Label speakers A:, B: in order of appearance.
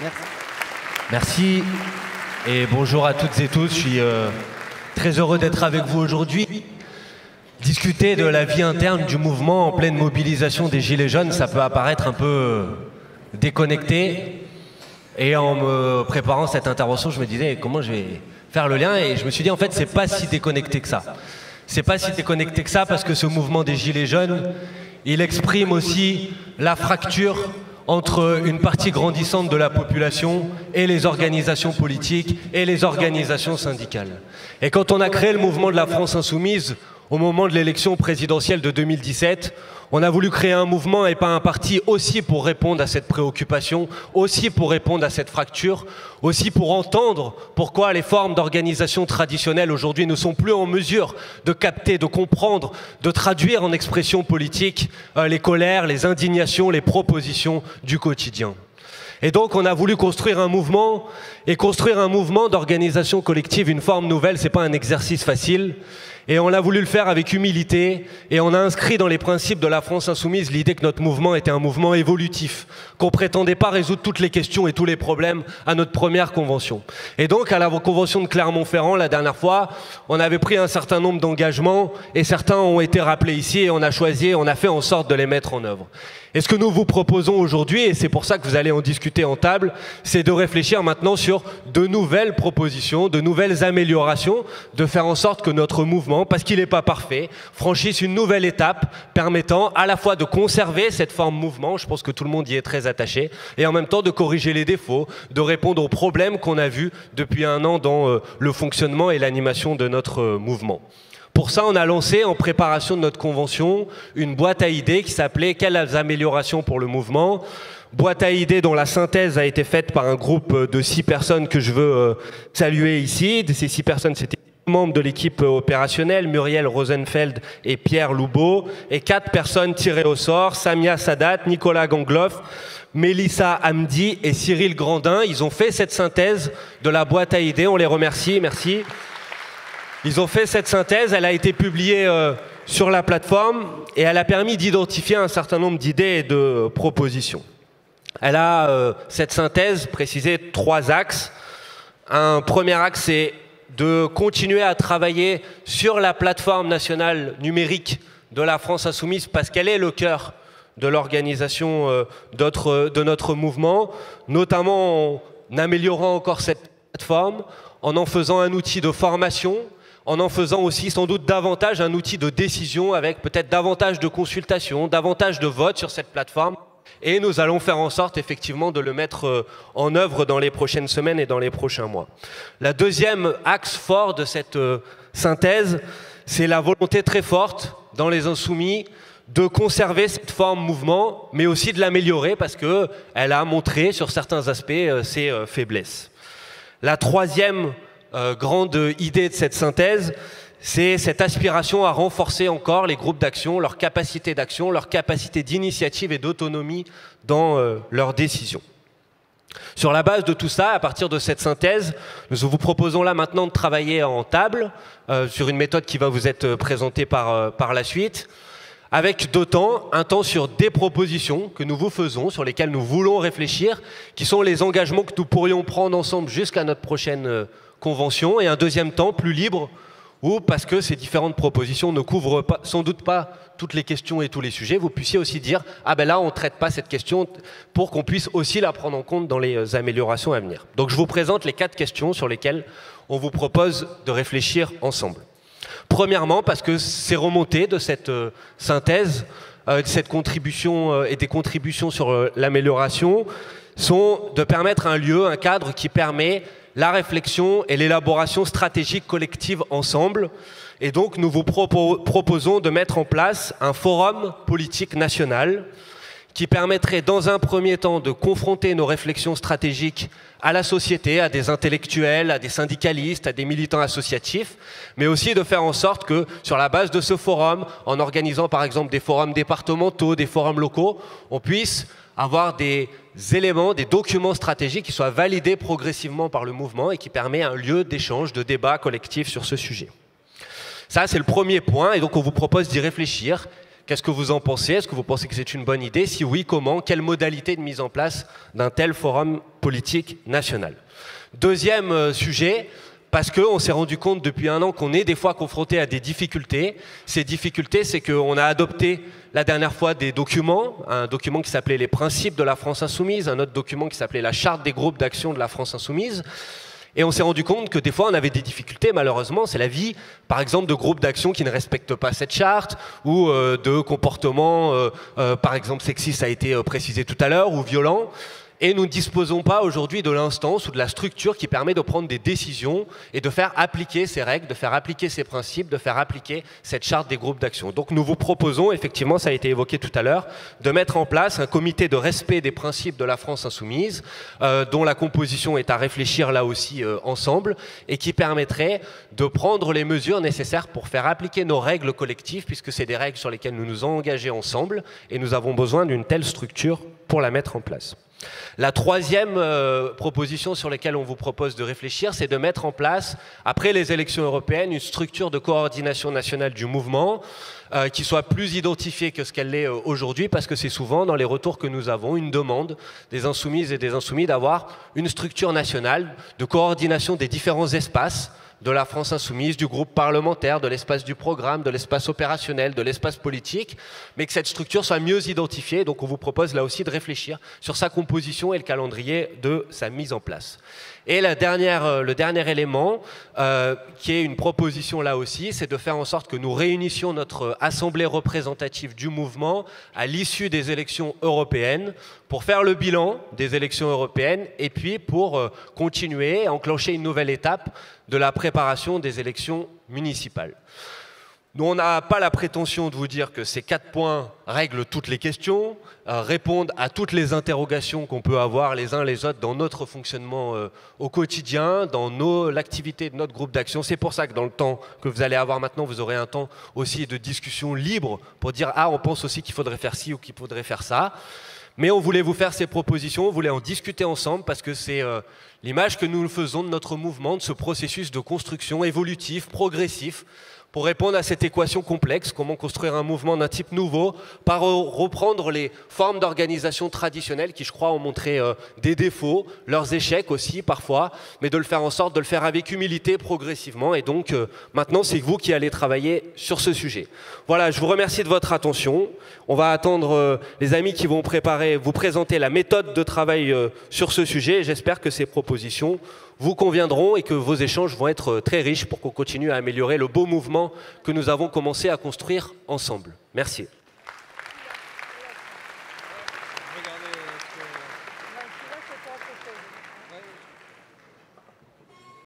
A: Merci.
B: Merci et bonjour à toutes et tous. Je suis très heureux d'être avec vous aujourd'hui. Discuter de la vie interne du mouvement en pleine mobilisation des Gilets jaunes, ça peut apparaître un peu déconnecté. Et en me préparant cette intervention, je me disais comment je vais faire le lien. Et je me suis dit en fait, c'est pas si déconnecté que ça. C'est pas si déconnecté que ça parce que ce mouvement des Gilets jaunes, il exprime aussi la fracture entre une partie grandissante de la population et les organisations politiques et les organisations syndicales. Et quand on a créé le mouvement de la France Insoumise, au moment de l'élection présidentielle de 2017, on a voulu créer un mouvement et pas un parti aussi pour répondre à cette préoccupation, aussi pour répondre à cette fracture, aussi pour entendre pourquoi les formes d'organisation traditionnelles aujourd'hui ne sont plus en mesure de capter, de comprendre, de traduire en expression politique les colères, les indignations, les propositions du quotidien. Et donc on a voulu construire un mouvement, et construire un mouvement d'organisation collective, une forme nouvelle, c'est pas un exercice facile. Et on a voulu le faire avec humilité, et on a inscrit dans les principes de la France Insoumise l'idée que notre mouvement était un mouvement évolutif, qu'on prétendait pas résoudre toutes les questions et tous les problèmes à notre première convention. Et donc à la convention de Clermont-Ferrand, la dernière fois, on avait pris un certain nombre d'engagements, et certains ont été rappelés ici, et on a choisi, on a fait en sorte de les mettre en œuvre. Et ce que nous vous proposons aujourd'hui, et c'est pour ça que vous allez en discuter en table, c'est de réfléchir maintenant sur de nouvelles propositions, de nouvelles améliorations, de faire en sorte que notre mouvement, parce qu'il n'est pas parfait, franchisse une nouvelle étape permettant à la fois de conserver cette forme mouvement, je pense que tout le monde y est très attaché, et en même temps de corriger les défauts, de répondre aux problèmes qu'on a vus depuis un an dans le fonctionnement et l'animation de notre mouvement. Pour ça, on a lancé, en préparation de notre convention, une boîte à idées qui s'appelait « Quelles améliorations pour le mouvement ?» Boîte à idées dont la synthèse a été faite par un groupe de 6 personnes que je veux saluer ici. De ces 6 personnes, c'était membres de l'équipe opérationnelle, Muriel Rosenfeld et Pierre Loubeau, et 4 personnes tirées au sort, Samia Sadat, Nicolas Gangloff, Mélissa Hamdi et Cyril Grandin. Ils ont fait cette synthèse de la boîte à idées, on les remercie, merci. Ils ont fait cette synthèse, elle a été publiée sur la plateforme et elle a permis d'identifier un certain nombre d'idées et de propositions. Elle a, cette synthèse, précisé 3 axes. Un premier axe, c'est de continuer à travailler sur la plateforme nationale numérique de la France Insoumise parce qu'elle est le cœur de l'organisation de notre mouvement, notamment en améliorant encore cette plateforme, en faisant un outil de formation, en faisant aussi sans doute davantage un outil de décision avec peut-être davantage de consultation, davantage de votes sur cette plateforme. Et nous allons faire en sorte effectivement de le mettre en œuvre dans les prochaines semaines et dans les prochains mois. La deuxième axe fort de cette synthèse, c'est la volonté très forte dans les Insoumis de conserver cette forme mouvement, mais aussi de l'améliorer parce qu'elle a montré sur certains aspects ses faiblesses. La troisième grande idée de cette synthèse, c'est cette aspiration à renforcer encore les groupes d'action, leur capacité d'action, leur capacité d'initiative et d'autonomie dans leurs décisions. Sur la base de tout ça, à partir de cette synthèse, nous vous proposons là maintenant de travailler en table sur une méthode qui va vous être présentée par la suite, avec un temps sur des propositions que nous vous faisons, sur lesquelles nous voulons réfléchir, qui sont les engagements que nous pourrions prendre ensemble jusqu'à notre prochaine convention, et un deuxième temps plus libre, ou parce que ces différentes propositions ne couvrent pas, sans doute pas toutes les questions et tous les sujets, vous puissiez aussi dire « Ah ben là, on ne traite pas cette question » pour qu'on puisse aussi la prendre en compte dans les améliorations à venir. Donc je vous présente les 4 questions sur lesquelles on vous propose de réfléchir ensemble. Premièrement, parce que c'est remonté de cette synthèse, de cette contribution et des contributions sur l'amélioration, sont de permettre un lieu, un cadre qui permet la réflexion et l'élaboration stratégique collective ensemble. Et donc, nous vous proposons de mettre en place un forum politique national qui permettrait, dans un premier temps, de confronter nos réflexions stratégiques à la société, à des intellectuels, à des syndicalistes, à des militants associatifs, mais aussi de faire en sorte que, sur la base de ce forum, en organisant par exemple des forums départementaux, des forums locaux, on puisse avoir des éléments, des documents stratégiques qui soient validés progressivement par le mouvement et qui permet un lieu d'échange, de débat collectif sur ce sujet. Ça, c'est le premier point, et donc on vous propose d'y réfléchir. Qu'est-ce que vous en pensez? Est-ce que vous pensez que c'est une bonne idée? Si oui, comment? Quelle modalité de mise en place d'un tel forum politique national? Deuxième sujet, parce qu'on s'est rendu compte depuis un an qu'on est des fois confronté à des difficultés. Ces difficultés, c'est qu'on a adopté la dernière fois des documents, un document qui s'appelait les principes de la France insoumise, un autre document qui s'appelait la charte des groupes d'action de la France insoumise. Et on s'est rendu compte que des fois on avait des difficultés, malheureusement, c'est la vie, par exemple de groupes d'action qui ne respectent pas cette charte, ou de comportements, par exemple sexistes, ça a été précisé tout à l'heure, ou violents. Et nous ne disposons pas aujourd'hui de l'instance ou de la structure qui permet de prendre des décisions et de faire appliquer ces règles, de faire appliquer ces principes, de faire appliquer cette charte des groupes d'action. Donc nous vous proposons, effectivement, ça a été évoqué tout à l'heure, de mettre en place un comité de respect des principes de la France insoumise, dont la composition est à réfléchir là aussi ensemble, et qui permettrait de prendre les mesures nécessaires pour faire appliquer nos règles collectives, puisque c'est des règles sur lesquelles nous nous engageons ensemble, et nous avons besoin d'une telle structure pour la mettre en place. La troisième proposition sur laquelle on vous propose de réfléchir, c'est de mettre en place, après les élections européennes, une structure de coordination nationale du mouvement qui soit plus identifiée que ce qu'elle l'est aujourd'hui, parce que c'est souvent, dans les retours que nous avons, une demande des insoumises et des insoumis d'avoir une structure nationale de coordination des différents espaces de la France insoumise, du groupe parlementaire, de l'espace du programme, de l'espace opérationnel, de l'espace politique, mais que cette structure soit mieux identifiée. Donc on vous propose là aussi de réfléchir sur sa composition et le calendrier de sa mise en place. Et le dernier élément, qui est une proposition là aussi, c'est de faire en sorte que nous réunissions notre assemblée représentative du mouvement à l'issue des élections européennes pour faire le bilan des élections européennes et puis pour continuer à enclencher une nouvelle étape de la préparation des élections municipales. Nous, on n'a pas la prétention de vous dire que ces 4 points règlent toutes les questions, répondent à toutes les interrogations qu'on peut avoir les uns les autres dans notre fonctionnement au quotidien, dans l'activité de notre groupe d'action. C'est pour ça que dans le temps que vous allez avoir maintenant, vous aurez un temps aussi de discussion libre pour dire « Ah, on pense aussi qu'il faudrait faire ci ou qu'il faudrait faire ça ». Mais on voulait vous faire ces propositions, on voulait en discuter ensemble parce que c'est l'image que nous faisons de notre mouvement, de ce processus de construction évolutif, progressif, pour répondre à cette équation complexe, comment construire un mouvement d'un type nouveau, par reprendre les formes d'organisation traditionnelles qui, je crois, ont montré des défauts, leurs échecs aussi parfois, mais de le faire en sorte de le faire avec humilité progressivement. Et donc maintenant, c'est vous qui allez travailler sur ce sujet. Voilà, je vous remercie de votre attention. On va attendre les amis qui vont vous présenter la méthode de travail sur ce sujet. J'espère que ces propositions vous conviendront et que vos échanges vont être très riches pour qu'on continue à améliorer le beau mouvement que nous avons commencé à construire ensemble. Merci.